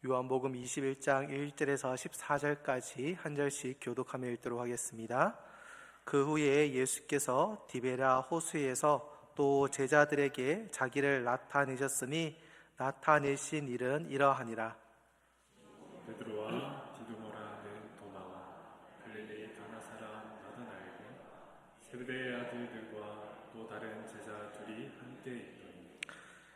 요한복음 21장 1절에서 14절까지 한 절씩 교독하며 읽도록 하겠습니다. 그 후에 예수께서 디베랴 호수에서 또 제자들에게 자기를 나타내셨으니 나타내신 일은 이러하니라. 베드로와 디두모라 하는 도마와 갈릴리 가나 사람 나다나엘과 세베대의 아들들과 또 다른 제자 둘이 함께 있더니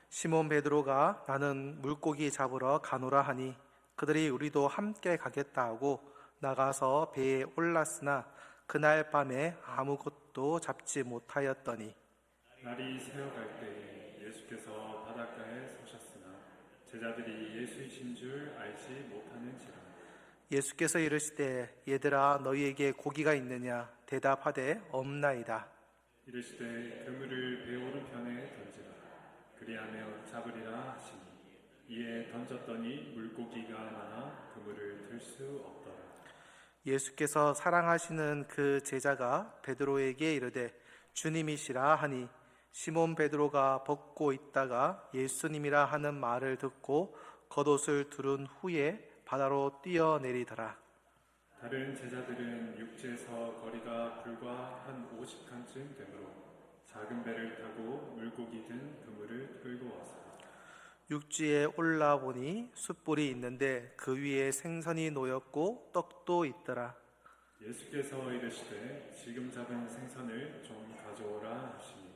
시몬 베드로가 나는 물고기 잡으러 가노라 하니 그들이 우리도 함께 가겠다 하고 나가서 배에 올랐으나 그날 밤에 아무것도 잡지 못하였더니 날이 새어갈 때에 예수께서 바닷가에 서셨으나 제자들이 예수이신 줄 알지 못하는지라. 예수께서 이르시되 얘들아 너희에게 고기가 있느냐 대답하되 없나이다. 이르시되 그물을 배 오른편에 던지라. 그리하며 잡으리라 하시니 이에 던졌더니 물고기가 많아 그물을 들 수 없더라. 예수께서 사랑하시는 그 제자가 베드로에게 이르되 주님이시라 하니 시몬 베드로가 벗고 있다가 예수님이라 하는 말을 듣고 겉옷을 두른 후에 바다로 뛰어내리더라. 다른 제자들은 육지에서 거리가 불과 한 50칸쯤 되므로 작은 배를 타고 물고기 든 그물을 끌고 와서 육지에 올라보니 숯불이 있는데 그 위에 생선이 놓였고 떡도 있더라. 예수께서 이르시되 지금 잡은 생선을 좀 가져오라 하시니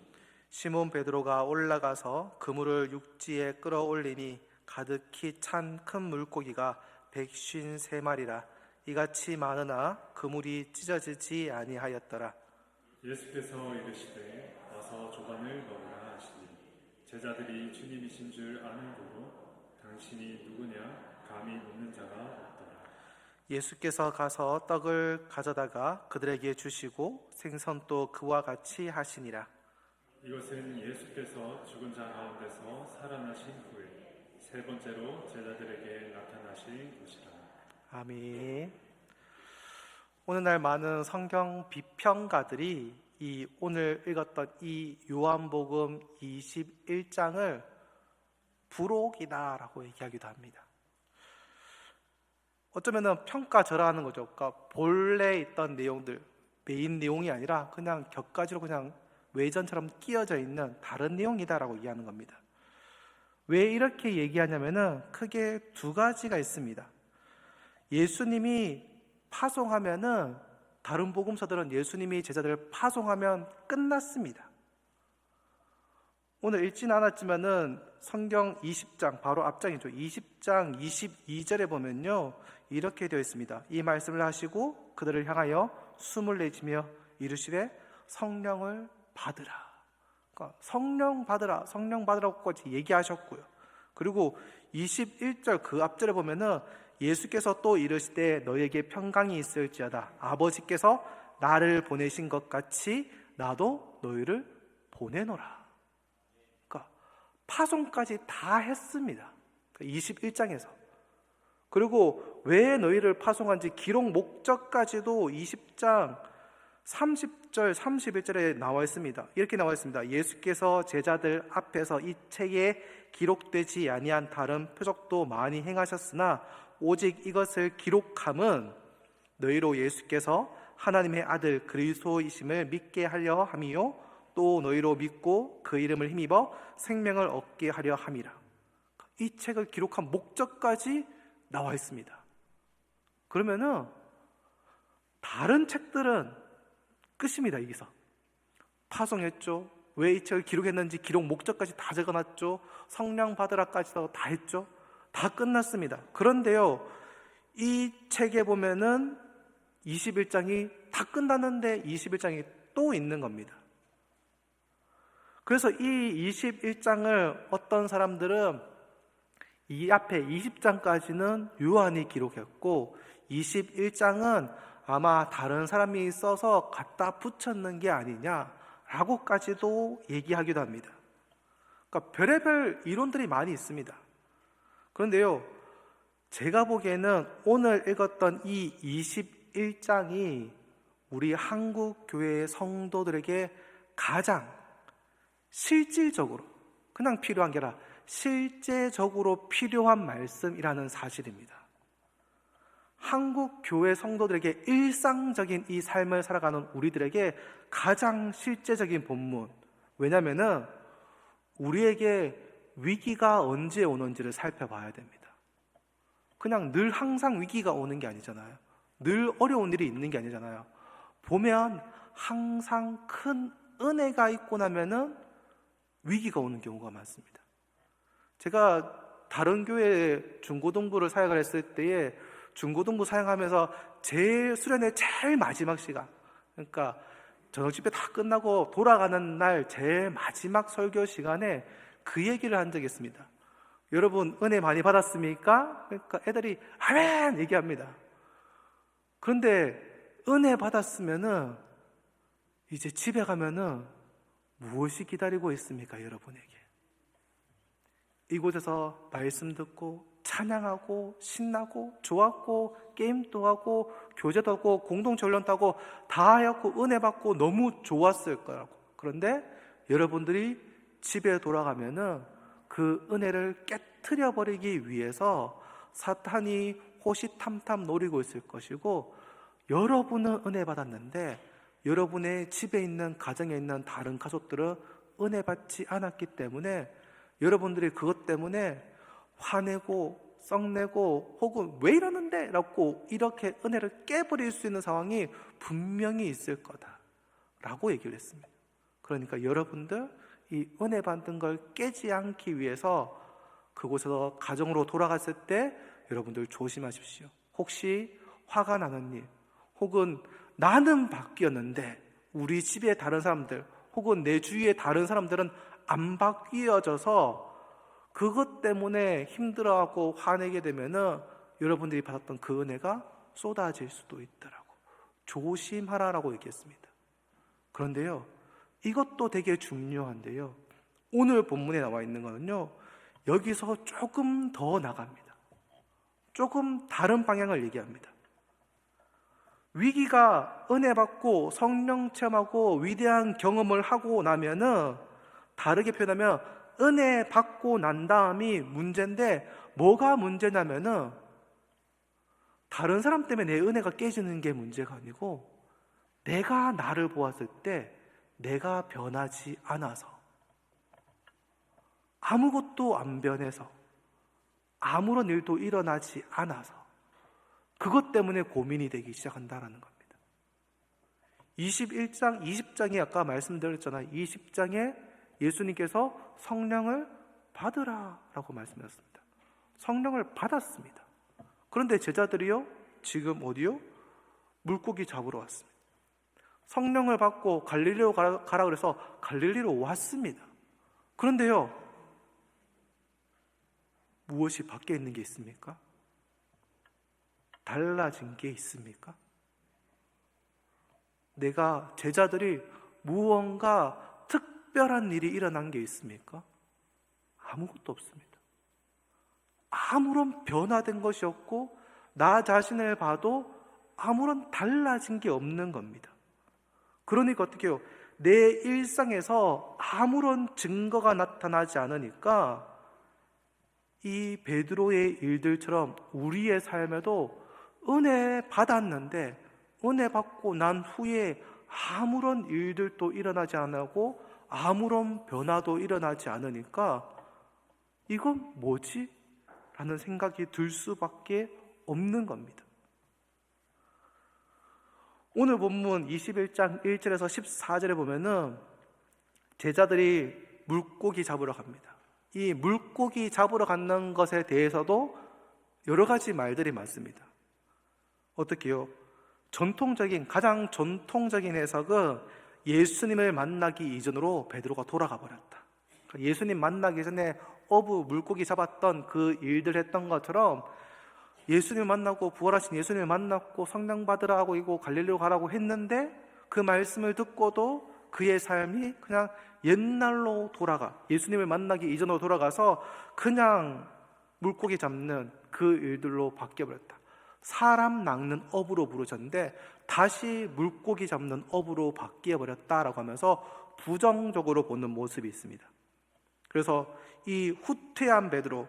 시몬 베드로가 올라가서 그물을 육지에 끌어올리니 가득히 찬 큰 물고기가 153마리라. 이같이 많으나 그물이 찢어지지 아니하였더라. 예수께서 이르시되 와서 조반을 먹으라 하시니 제자들이 주님이신 줄 아는 고로 당신이 누구냐 감히 묻는 자가 없더라. 예수께서 가서 떡을 가져다가 그들에게 주시고 생선도 그와 같이 하시니라. 이것은 예수께서 죽은 자 가운데서 살아나신 후에 세 번째로 제자들에게 나타나신 것이라. 아멘. 오늘날 많은 성경 비평가들이 이 오늘 읽었던 이 요한복음 21장을 부록이다라고 얘기하기도 합니다. 어쩌면은 평가절하하는 거죠. 그러니까 본래 있던 내용들, 메인 내용이 아니라 그냥 곁가지로 그냥 외전처럼 끼어져 있는 다른 내용이다라고 이해하는 겁니다. 왜 이렇게 얘기하냐면은 크게 두 가지가 있습니다. 예수님이 파송하면은 다른 복음서들은 예수님이 제자들을 파송하면 끝났습니다. 오늘 읽지는 않았지만은 성경 20장 바로 앞장이죠. 20장 22절에 보면요 이렇게 되어 있습니다. 이 말씀을 하시고 그들을 향하여 숨을 내쉬며 이르시되 성령을 받으라. 그러니까 성령 받으라, 성령 받으라고까지 얘기하셨고요. 그리고 21절 그 앞절에 보면은 예수께서 또 이르시되 너희에게 평강이 있을지어다. 아버지께서 나를 보내신 것 같이 나도 너희를 보내노라. 그러니까 파송까지 다 했습니다. 21장에서. 그리고 왜 너희를 파송한지 기록 목적까지도 20장 30절, 31절에 나와 있습니다. 이렇게 나와 있습니다. 예수께서 제자들 앞에서 이 책에 기록되지 아니한 다른 표적도 많이 행하셨으나 오직 이것을 기록함은 너희로 예수께서 하나님의 아들 그리스도이심을 믿게 하려 함이요 또 너희로 믿고 그 이름을 힘입어 생명을 얻게 하려 함이라. 이 책을 기록한 목적까지 나와 있습니다. 그러면은 다른 책들은 끝입니다. 여기서 파송했죠. 왜 이 책을 기록했는지 기록 목적까지 다 적어놨죠. 성령 받으라까지도 다 했죠. 다 끝났습니다. 그런데요, 이 책에 보면은 21장이 다 끝났는데 21장이 또 있는 겁니다. 그래서 이 21장을 어떤 사람들은 이 앞에 20장까지는 요한이 기록했고 21장은 아마 다른 사람이 써서 갖다 붙였는 게 아니냐라고까지도 얘기하기도 합니다. 그러니까 별의별 이론들이 많이 있습니다. 그런데요, 제가 보기에는 오늘 읽었던 이 21장이 우리 한국 교회의 성도들에게 가장 실질적으로, 그냥 필요한 게 아니라 실제적으로 필요한 말씀이라는 사실입니다. 한국 교회 성도들에게 일상적인 이 삶을 살아가는 우리들에게 가장 실제적인 본문. 왜냐하면 우리에게 위기가 언제 오는지를 살펴봐야 됩니다. 그냥 늘 항상 위기가 오는 게 아니잖아요. 늘 어려운 일이 있는 게 아니잖아요. 보면 항상 큰 은혜가 있고 나면은 위기가 오는 경우가 많습니다. 제가 다른 교회에 중고등부를 사역을 했을 때에 중고등부 사역하면서 수련의 제일 마지막 시간, 그러니까 저녁 집회 다 끝나고 돌아가는 날 제일 마지막 설교 시간에 그 얘기를 한 적이 있습니다. 여러분 은혜 많이 받았습니까? 그러니까 애들이 아멘 얘기합니다. 그런데 은혜 받았으면은 이제 집에 가면은 무엇이 기다리고 있습니까, 여러분에게? 이곳에서 말씀 듣고 찬양하고 신나고 좋았고 게임도 하고 교제도 하고 공동체 훈련도 하고 다 하였고 은혜 받고 너무 좋았을 거라고. 그런데 여러분들이 집에 돌아가면은 그 은혜를 깨트려 버리기 위해서 사탄이 호시탐탐 노리고 있을 것이고, 여러분은 은혜 받았는데 여러분의 집에 있는 가정에 있는 다른 가족들은 은혜 받지 않았기 때문에 여러분들이 그것 때문에 화내고 썩내고 혹은 왜 이러는데? 라고 이렇게 은혜를 깨버릴 수 있는 상황이 분명히 있을 거다라고 얘기를 했습니다. 그러니까 여러분들 이 은혜 받은 걸 깨지 않기 위해서 그곳에서 가정으로 돌아갔을 때 여러분들 조심하십시오. 혹시 화가 나는 일, 혹은 나는 바뀌었는데 우리 집의 다른 사람들 혹은 내 주위의 다른 사람들은 안 바뀌어져서 그것 때문에 힘들어하고 화내게 되면은 여러분들이 받았던 그 은혜가 쏟아질 수도 있더라고. 조심하라라고 얘기했습니다. 그런데요, 이것도 되게 중요한데요, 오늘 본문에 나와 있는 거는요, 여기서 조금 더 나갑니다. 조금 다른 방향을 얘기합니다. 위기가 은혜 받고 성령 체험하고 위대한 경험을 하고 나면은, 다르게 표현하면 은혜 받고 난 다음이 문제인데, 뭐가 문제냐면은 다른 사람 때문에 내 은혜가 깨지는 게 문제가 아니고 내가 나를 보았을 때 내가 변하지 않아서, 아무것도 안 변해서, 아무런 일도 일어나지 않아서 그것 때문에 고민이 되기 시작한다라는 겁니다. 21장, 20장에 아까 말씀드렸잖아요. 20장에 예수님께서 성령을 받으라라고 말씀하셨습니다. 성령을 받았습니다. 그런데 제자들이요, 지금 어디요? 물고기 잡으러 왔습니다. 성령을 받고 갈릴리로 가라 그래서 갈릴리로 왔습니다. 그런데요, 무엇이 밖에 있는 게 있습니까? 달라진 게 있습니까? 제자들이 무언가 특별한 일이 일어난 게 있습니까? 아무것도 없습니다. 아무런 변화된 것이 없고 나 자신을 봐도 아무런 달라진 게 없는 겁니다. 그러니까 어떻게 해요? 내 일상에서 아무런 증거가 나타나지 않으니까 이 베드로의 일들처럼 우리의 삶에도 은혜 받았는데 은혜 받고 난 후에 아무런 일들도 일어나지 않고 아무런 변화도 일어나지 않으니까 이건 뭐지? 라는 생각이 들 수밖에 없는 겁니다. 오늘 본문 21장 1절에서 14절에 보면은 제자들이 물고기 잡으러 갑니다. 이 물고기 잡으러 가는 것에 대해서도 여러 가지 말들이 많습니다. 어떻게요? 가장 전통적인 해석은 예수님을 만나기 이전으로 베드로가 돌아가 버렸다. 예수님 만나기 전에 물고기 잡았던 그 일들 했던 것처럼 예수님을 만나고 부활하신 예수님을 만났고 성령 받으라고 이고 갈릴리로 가라고 했는데 그 말씀을 듣고도 그의 삶이 그냥 옛날로 예수님을 만나기 이전으로 돌아가서 그냥 물고기 잡는 그 일들로 바뀌어버렸다. 사람 낚는 업으로 부르셨는데 다시 물고기 잡는 업으로 바뀌어버렸다라고 하면서 부정적으로 보는 모습이 있습니다. 그래서 이 후퇴한 베드로,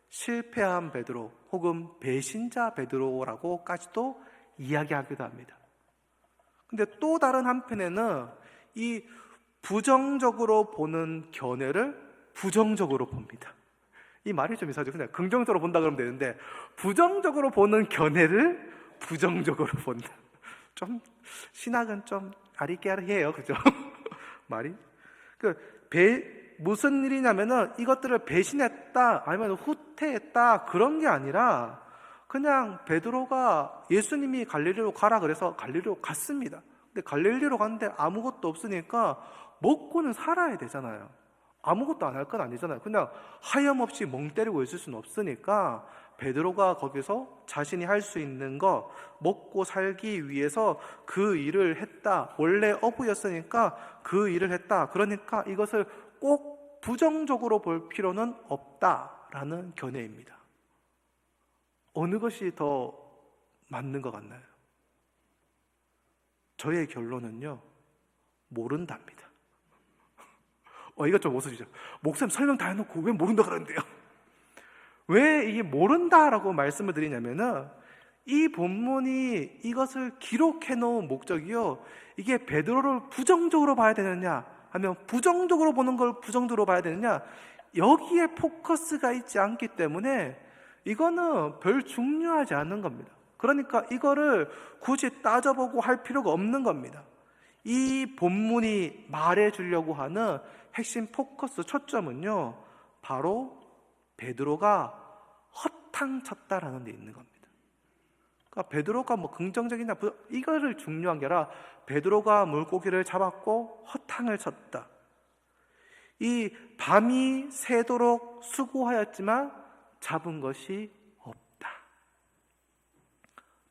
실패한 베드로 혹은 배신자 베드로라고까지도 이야기하기도 합니다. 근데 또 다른 한편에는 이 부정적으로 보는 견해를 부정적으로 봅니다. 이 말이 좀 이상하죠. 그냥 긍정적으로 본다 그러면 되는데 부정적으로 보는 견해를 부정적으로 본다. 좀 신학은 좀 아리깨리해요, 그죠? 말이. 무슨 일이냐면은 이것들을 배신했다 아니면 후퇴했다 그런 게 아니라 그냥 베드로가 예수님이 갈릴리로 가라 그래서 갈릴리로 갔습니다. 근데 갈릴리로 갔는데 아무것도 없으니까 먹고는 살아야 되잖아요. 아무것도 안 할 건 아니잖아요. 그냥 하염없이 멍 때리고 있을 수는 없으니까 베드로가 거기서 자신이 할 수 있는 거 먹고 살기 위해서 그 일을 했다. 원래 어부였으니까 그 일을 했다. 그러니까 이것을 꼭 부정적으로 볼 필요는 없다라는 견해입니다. 어느 것이 더 맞는 것 같나요? 저의 결론은요, 모른답니다. 이거 좀 웃으시죠? 목사님 설명 다 해놓고 왜 모른다 그러는데요? 왜 이게 모른다라고 말씀을 드리냐면은 이 본문이 이것을 기록해 놓은 목적이요, 이게 베드로를 부정적으로 봐야 되느냐 하면 부정적으로 보는 걸 부정적으로 봐야 되느냐, 여기에 포커스가 있지 않기 때문에 이거는 별 중요하지 않은 겁니다. 그러니까 이거를 굳이 따져보고 할 필요가 없는 겁니다. 이 본문이 말해주려고 하는 핵심 포커스 초점은요, 바로 베드로가 허탕쳤다라는 데 있는 겁니다. 그러니까 베드로가 뭐 긍정적이냐 이거를 중요한 게 아니라 베드로가 물고기를 잡았고 허탕을 쳤다. 이 밤이 새도록 수고하였지만 잡은 것이 없다.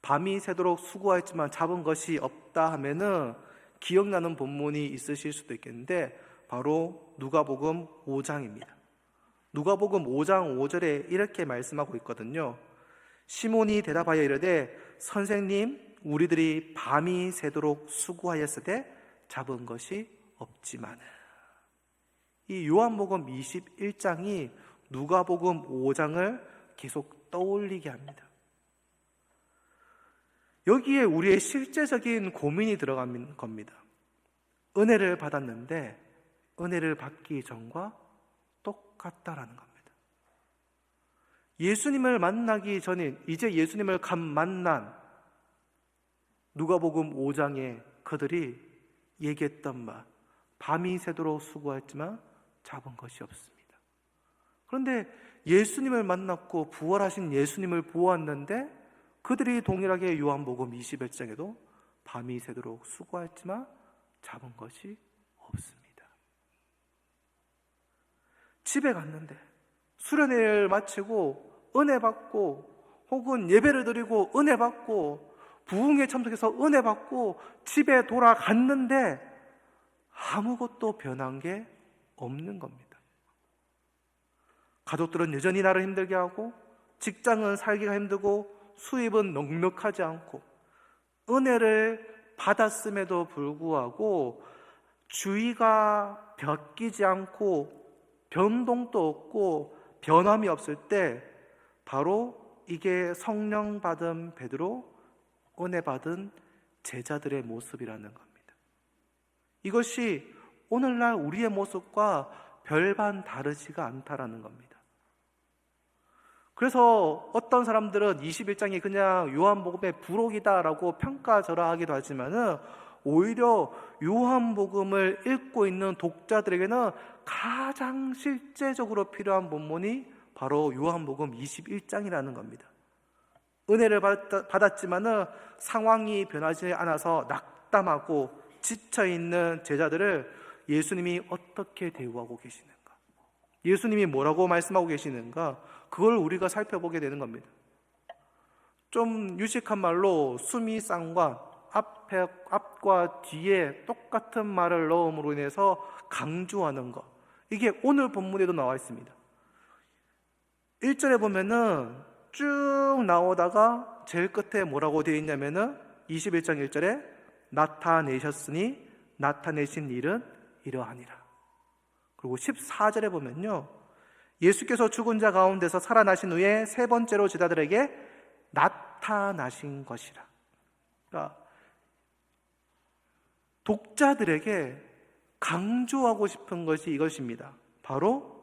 밤이 새도록 수고하였지만 잡은 것이 없다 하면은 기억나는 본문이 있으실 수도 있겠는데 바로 누가복음 5장입니다. 누가복음 5장 5절에 이렇게 말씀하고 있거든요. 시몬이 대답하여 이르되 선생님, 우리들이 밤이 새도록 수고하였으되 잡은 것이 없지만. 이 요한복음 21장이 누가복음 5장을 계속 떠올리게 합니다. 여기에 우리의 실제적인 고민이 들어간 겁니다. 은혜를 받았는데 은혜를 받기 전과 똑같다라는 겁니다. 예수님을 만나기 전에 이제 예수님을 간 만난 누가복음 5장에 그들이 얘기했던 말, 밤이 새도록 수고했지만 잡은 것이 없습니다. 그런데 예수님을 만났고 부활하신 예수님을 보았는데 그들이 동일하게 요한복음 21장에도 밤이 새도록 수고했지만 잡은 것이 없습니다. 집에 갔는데 수련회를 마치고 은혜 받고 혹은 예배를 드리고 은혜 받고 부흥에 참석해서 은혜 받고 집에 돌아갔는데 아무것도 변한 게 없는 겁니다. 가족들은 여전히 나를 힘들게 하고 직장은 살기가 힘들고 수입은 넉넉하지 않고 은혜를 받았음에도 불구하고 주의가 벗기지 않고 변동도 없고 변함이 없을 때 바로 이게 성령 받은 베드로, 은혜 받은 제자들의 모습이라는 겁니다. 이것이 오늘날 우리의 모습과 별반 다르지가 않다라는 겁니다. 그래서 어떤 사람들은 21장이 그냥 요한복음의 부록이다라고 평가절하하기도 하지만은 오히려 요한복음을 읽고 있는 독자들에게는 가장 실제적으로 필요한 본문이 바로 요한복음 21장이라는 겁니다. 은혜를 받았지만은 상황이 변하지 않아서 낙담하고 지쳐있는 제자들을 예수님이 어떻게 대우하고 계시는가? 예수님이 뭐라고 말씀하고 계시는가? 그걸 우리가 살펴보게 되는 겁니다. 좀 유식한 말로 수미상관, 앞과 뒤에 똑같은 말을 넣음으로 인해서 강조하는 것, 이게 오늘 본문에도 나와 있습니다. 1절에 보면은 쭉 나오다가 제일 끝에 뭐라고 되어 있냐면은 21장 1절에 나타내셨으니 나타내신 일은 이러하니라. 그리고 14절에 보면요, 예수께서 죽은 자 가운데서 살아나신 후에 세 번째로 제자들에게 나타나신 것이라. 그러니까 독자들에게 강조하고 싶은 것이 이것입니다. 바로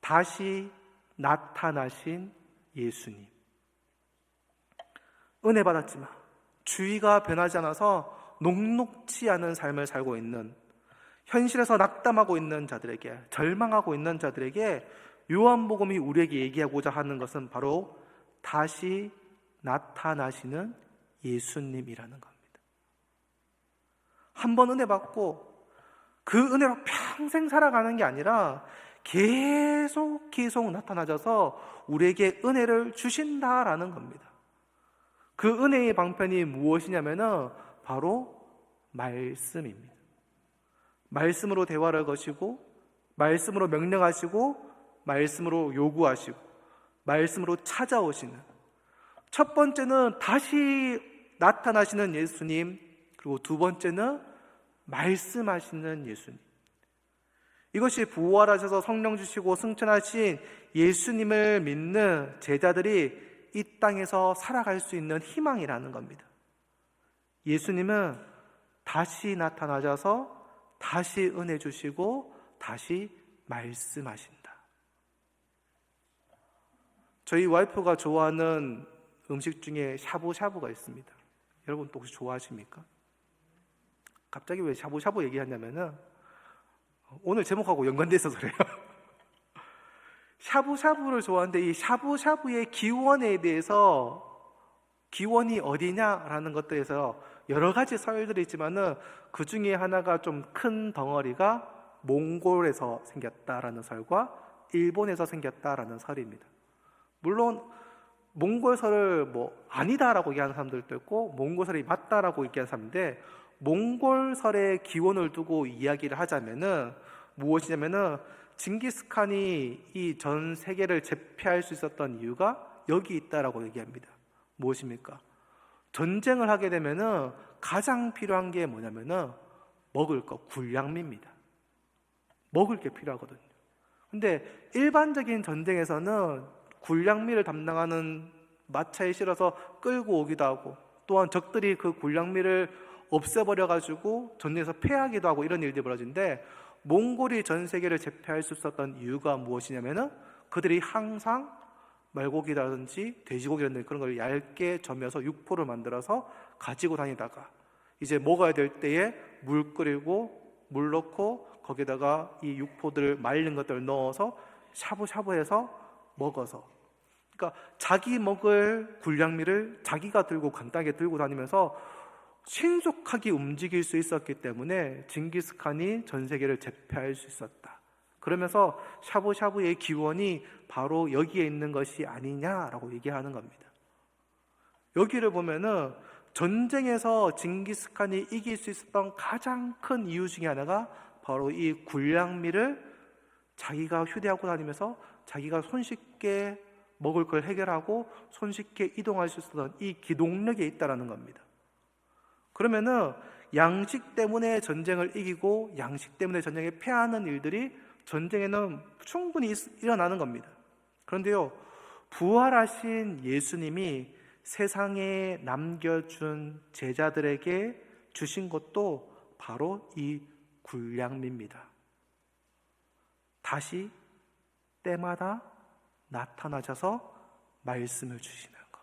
다시 나타나신 예수님. 은혜 받았지만 주의가 변하지 않아서 녹록지 않은 삶을 살고 있는, 현실에서 낙담하고 있는 자들에게, 절망하고 있는 자들에게 요한복음이 우리에게 얘기하고자 하는 것은 바로 다시 나타나시는 예수님이라는 겁니다. 한 번 은혜 받고 그 은혜로 평생 살아가는 게 아니라 계속 나타나셔서 우리에게 은혜를 주신다라는 겁니다. 그 은혜의 방편이 무엇이냐면은 바로 말씀입니다. 말씀으로 대화를 거시고, 말씀으로 명령하시고, 말씀으로 요구하시고, 말씀으로 찾아오시는, 첫 번째는 다시 나타나시는 예수님, 그리고 두 번째는 말씀하시는 예수님. 이것이 부활하셔서 성령 주시고 승천하신 예수님을 믿는 제자들이 이 땅에서 살아갈 수 있는 희망이라는 겁니다. 예수님은 다시 나타나셔서 다시 은혜 주시고 다시 말씀하신다. 저희 와이프가 좋아하는 음식 중에 샤브샤브가 있습니다. 여러분 또 혹시 좋아하십니까? 갑자기 왜 샤브샤브 얘기하냐면은 오늘 제목하고 연관돼 있어서 그래요. 샤브샤브를 좋아하는데 이 샤브샤브의 기원에 대해서, 기원이 어디냐라는 것들에서 여러 가지 설들이 있지만은 그 중에 하나가 좀 큰 덩어리가 몽골에서 생겼다라는 설과 일본에서 생겼다라는 설입니다. 물론 몽골설을 아니다라고 얘기하는 사람들도 있고 몽골설이 맞다라고 얘기하는 사람인데, 몽골설의 기원을 두고 이야기를 하자면은 무엇이냐면은 징기스칸이 이 전 세계를 제패할 수 있었던 이유가 여기 있다라고 얘기합니다. 무엇입니까? 전쟁을 하게 되면은 가장 필요한 게 뭐냐면은 먹을 거, 군량미입니다. 먹을 게 필요하거든요. 근데 일반적인 전쟁에서는 군량미를 담당하는 마차에 실어서 끌고 오기도 하고, 또한 적들이 그 군량미를 없애버려가지고 전쟁에서 패하기도 하고 이런 일들이 벌어지는데, 몽골이 전 세계를 제패할 수 있었던 이유가 무엇이냐면은 그들이 항상 말고기라든지 돼지고기라든지 그런 걸 얇게 점여서 육포를 만들어서 가지고 다니다가 이제 먹어야 될 때에 물 끓이고 물 넣고 거기다가 이 육포들을 말린 것들을 넣어서 샤브샤브해서 먹어서, 그러니까 자기 먹을 군량미를 자기가 들고 간단하게 들고 다니면서 신속하게 움직일 수 있었기 때문에 징기스칸이 전 세계를 제패할 수 있었다. 그러면서 샤브샤브의 기원이 바로 여기에 있는 것이 아니냐라고 얘기하는 겁니다. 여기를 보면은 전쟁에서 징기스칸이 이길 수 있었던 가장 큰 이유 중에 하나가 바로 이 군량미를 자기가 휴대하고 다니면서 자기가 손쉽게 먹을 걸 해결하고 손쉽게 이동할 수 있었던 이 기동력에 있다는 겁니다. 그러면은 양식 때문에 전쟁을 이기고 양식 때문에 전쟁에 패하는 일들이 전쟁에는 충분히 일어나는 겁니다. 그런데요, 부활하신 예수님이 세상에 남겨준 제자들에게 주신 것도 바로 이 군량미입니다. 다시 때마다 나타나셔서 말씀을 주시는 것.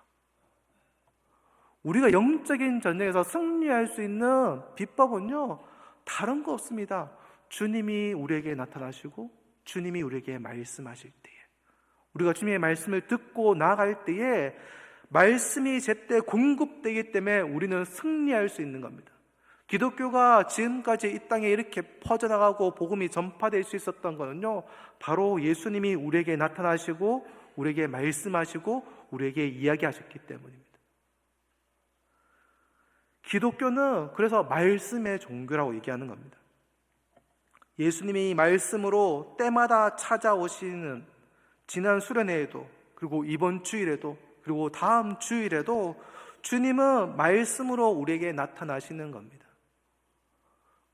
우리가 영적인 전쟁에서 승리할 수 있는 비법은요, 다른 거 없습니다. 주님이 우리에게 나타나시고 주님이 우리에게 말씀하실 때에, 우리가 주님의 말씀을 듣고 나아갈 때에 말씀이 제때 공급되기 때문에 우리는 승리할 수 있는 겁니다. 기독교가 지금까지 이 땅에 이렇게 퍼져나가고 복음이 전파될 수 있었던 거는요, 바로 예수님이 우리에게 나타나시고 우리에게 말씀하시고 우리에게 이야기하셨기 때문입니다. 기독교는 그래서 말씀의 종교라고 얘기하는 겁니다. 예수님이 말씀으로 때마다 찾아오시는, 지난 수련회에도, 그리고 이번 주일에도, 그리고 다음 주일에도 주님은 말씀으로 우리에게 나타나시는 겁니다.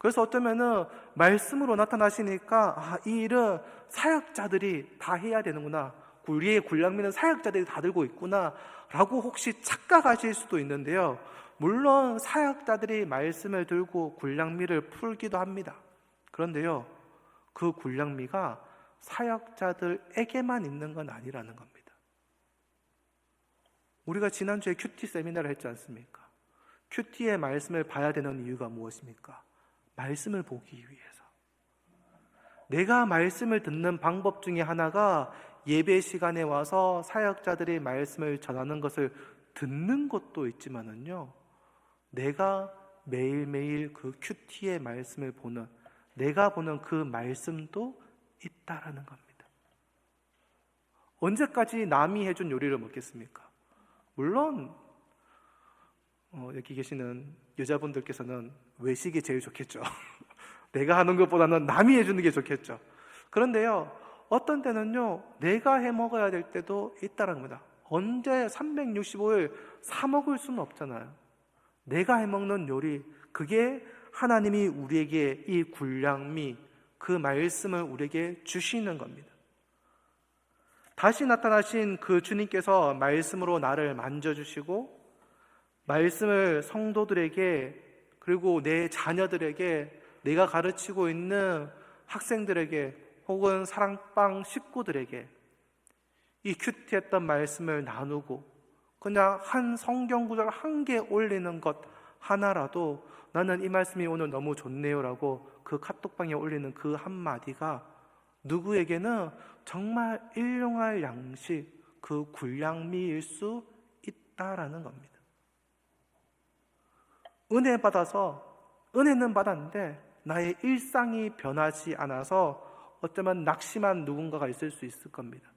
그래서 어쩌면은 말씀으로 나타나시니까 이 일은 사역자들이 다 해야 되는구나, 우리의 굴량미는 사역자들이 다 들고 있구나 라고 혹시 착각하실 수도 있는데요, 물론 사역자들이 말씀을 들고 굴량미를 풀기도 합니다. 그런데요, 그 굴량미가 사역자들에게만 있는 건 아니라는 겁니다. 우리가 지난주에 큐티 세미나를 했지 않습니까? 큐티의 말씀을 봐야 되는 이유가 무엇입니까? 말씀을 보기 위해서. 내가 말씀을 듣는 방법 중에 하나가 예배 시간에 와서 사역자들이 말씀을 전하는 것을 듣는 것도 있지만은요, 내가 매일매일 그 큐티의 말씀을 보는, 내가 보는 그 말씀도 있다라는 겁니다. 언제까지 남이 해준 요리를 먹겠습니까? 물론 여기 계시는 여자분들께서는 외식이 제일 좋겠죠. 내가 하는 것보다는 남이 해주는 게 좋겠죠. 그런데요, 어떤 때는요, 내가 해 먹어야 될 때도 있다는 겁니다. 언제 365일 사 먹을 수는 없잖아요. 내가 해 먹는 요리, 그게 하나님이 우리에게 이 굴량미, 그 말씀을 우리에게 주시는 겁니다. 다시 나타나신 그 주님께서 말씀으로 나를 만져주시고, 말씀을 성도들에게, 그리고 내 자녀들에게, 내가 가르치고 있는 학생들에게, 혹은 사랑방 식구들에게 이 큐티했던 말씀을 나누고, 그냥 한 성경 구절 한 개 올리는 것 하나라도 나는 이 말씀이 오늘 너무 좋네요 라고 그 카톡방에 올리는 그 한마디가 누구에게는 정말 일용할 양식, 그 굴량미일 수 있다라는 겁니다. 은혜 받아서, 은혜는 받았는데 나의 일상이 변하지 않아서 어쩌면 낙심한 누군가가 있을 수 있을 겁니다.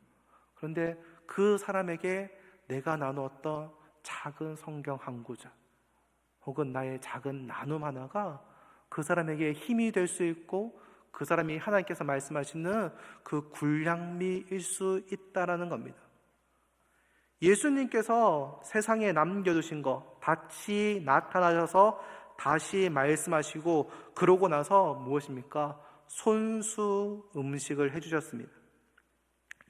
그런데 그 사람에게 내가 나누었던 작은 성경 한 구절, 혹은 나의 작은 나눔 하나가 그 사람에게 힘이 될 수 있고, 그 사람이 하나님께서 말씀하시는 그 굴량미일 수 있다라는 겁니다. 예수님께서 세상에 남겨두신 것, 다시 나타나셔서 다시 말씀하시고, 그러고 나서 무엇입니까? 손수 음식을 해주셨습니다.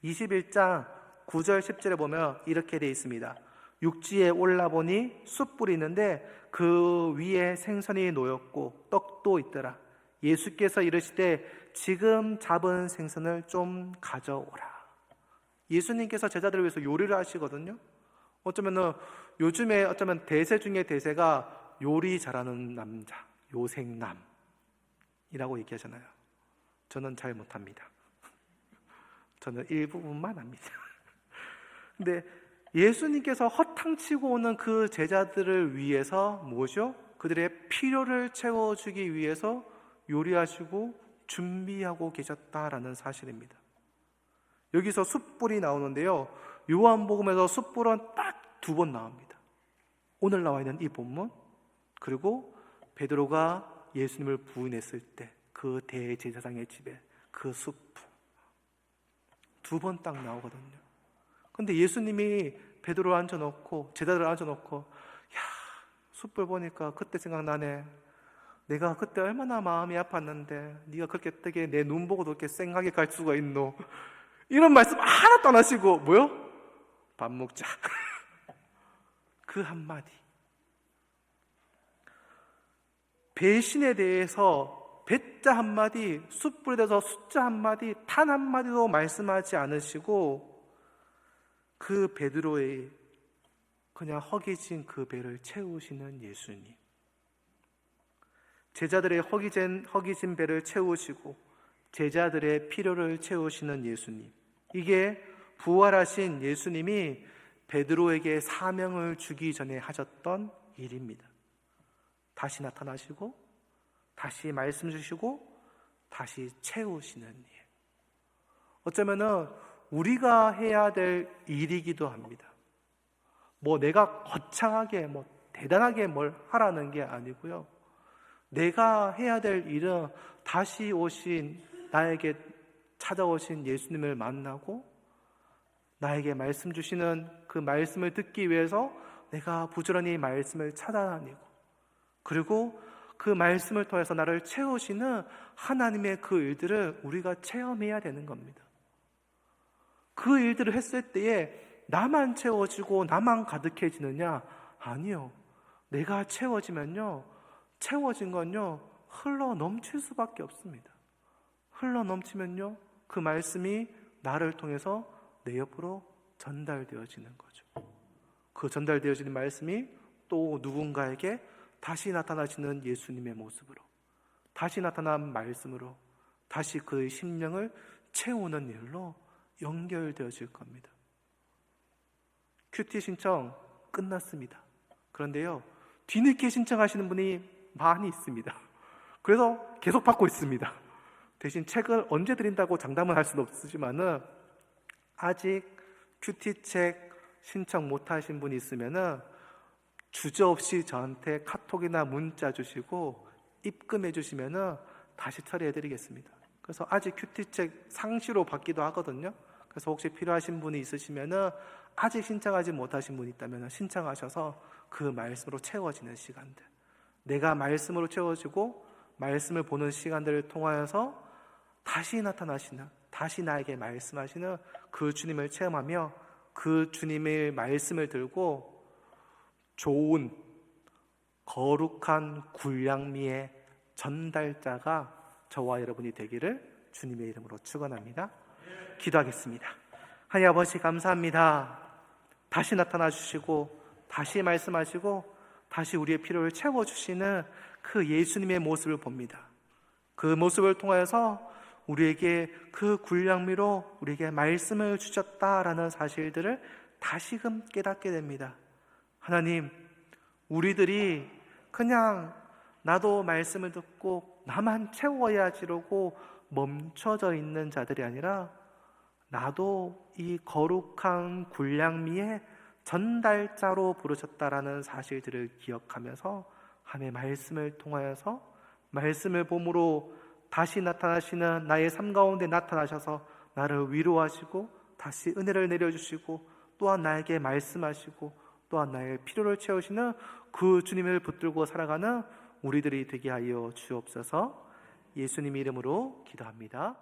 21장 9절 10절에 보면 이렇게 되어 있습니다. 육지에 올라보니 숯불이 있는데 그 위에 생선이 놓였고 떡도 있더라. 예수께서 이르시되 지금 잡은 생선을 좀 가져오라. 예수님께서 제자들을 위해서 요리를 하시거든요. 어쩌면 요즘에 어쩌면 대세 중에 대세가 요리 잘하는 남자, 요생남이라고 얘기하잖아요. 저는 잘 못합니다. 저는 일부분만 합니다. 근데 예수님께서 허탕치고 오는 그 제자들을 위해서 무엇이요? 그들의 필요를 채워주기 위해서 요리하시고 준비하고 계셨다라는 사실입니다. 여기서 숯불이 나오는데요, 요한복음에서 숯불은 딱 2번 나옵니다. 오늘 나와 있는 이 본문, 그리고 베드로가 예수님을 부인했을 때 그 대제사장의 집에 그 숯불 2번 딱 나오거든요. 근데 예수님이 베드로를 앉혀놓고 제자들을 앉혀놓고, 야, 숯불 보니까 그때 생각나네. 내가 그때 얼마나 마음이 아팠는데 네가 그렇게 되게 내 눈 보고도 이렇게 쌩하게 갈 수가 있노. 이런 말씀 하나도 안 하시고 뭐요? 밥 먹자. 그 한마디. 배신에 대해서 배자 한마디, 숯불에 대해서 숫자 한마디, 탄 한마디도 말씀하지 않으시고 그 베드로의 그냥 허기진 그 배를 채우시는 예수님. 제자들의 허기진 배를 채우시고 제자들의 필요를 채우시는 예수님. 이게 부활하신 예수님이 베드로에게 사명을 주기 전에 하셨던 일입니다. 다시 나타나시고 다시 말씀 주시고 다시 채우시는 일. 어쩌면은 우리가 해야 될 일이기도 합니다. 뭐 내가 거창하게 대단하게 뭘 하라는 게 아니고요. 내가 해야 될 일은 다시 오신 나에게 찾아오신 예수님을 만나고 나에게 말씀 주시는 그 말씀을 듣기 위해서 내가 부지런히 말씀을 찾아다니고, 그리고 그 말씀을 통해서 나를 채우시는 하나님의 그 일들을 우리가 체험해야 되는 겁니다. 그 일들을 했을 때에 나만 채워지고 나만 가득해지느냐? 아니요. 내가 채워지면요, 채워진 건요 흘러 넘칠 수밖에 없습니다. 흘러 넘치면요 그 말씀이 나를 통해서 내 옆으로 전달되어지는 거죠. 그 전달되어지는 말씀이 또 누군가에게 다시 나타나시는 예수님의 모습으로, 다시 나타난 말씀으로 다시 그의 심령을 채우는 일로 연결되어질 겁니다. 큐티 신청 끝났습니다. 그런데요, 뒤늦게 신청하시는 분이 많이 있습니다. 그래서 계속 받고 있습니다. 대신 책을 언제 드린다고 장담은 할 수는 없지만은 아직 큐티책 신청 못 하신 분이 있으면은 주저없이 저한테 카톡이나 문자 주시고 입금해 주시면은 다시 처리해 드리겠습니다. 그래서 아직 큐티책 상시로 받기도 하거든요. 그래서 혹시 필요하신 분이 있으시면은 아직 신청하지 못하신 분이 있다면 신청하셔서 그 말씀으로 채워지는 시간들, 내가 말씀으로 채워지고 말씀을 보는 시간들을 통하여서 다시 나타나시는, 다시 나에게 말씀하시는 그 주님을 체험하며 그 주님의 말씀을 들고 좋은 거룩한 군량미의 전달자가 저와 여러분이 되기를 주님의 이름으로 축원합니다. 기도하겠습니다. 하나님 아버지 감사합니다. 다시 나타나 주시고 다시 말씀하시고 다시 우리의 필요를 채워주시는 그 예수님의 모습을 봅니다. 그 모습을 통해서 우리에게 그 군량미로 우리에게 말씀을 주셨다라는 사실들을 다시금 깨닫게 됩니다. 하나님, 우리들이 그냥 나도 말씀을 듣고 나만 채워야지라고 멈춰져 있는 자들이 아니라 나도 이 거룩한 군량미의 전달자로 부르셨다라는 사실들을 기억하면서 하나님의 말씀을 통하여서 말씀을 봄으로 다시 나타나시는 나의 삶 가운데 나타나셔서 나를 위로하시고 다시 은혜를 내려주시고 또한 나에게 말씀하시고 또한 나의 필요를 채우시는 그 주님을 붙들고 살아가는 우리들이 되게 하여 주옵소서. 예수님 이름으로 기도합니다.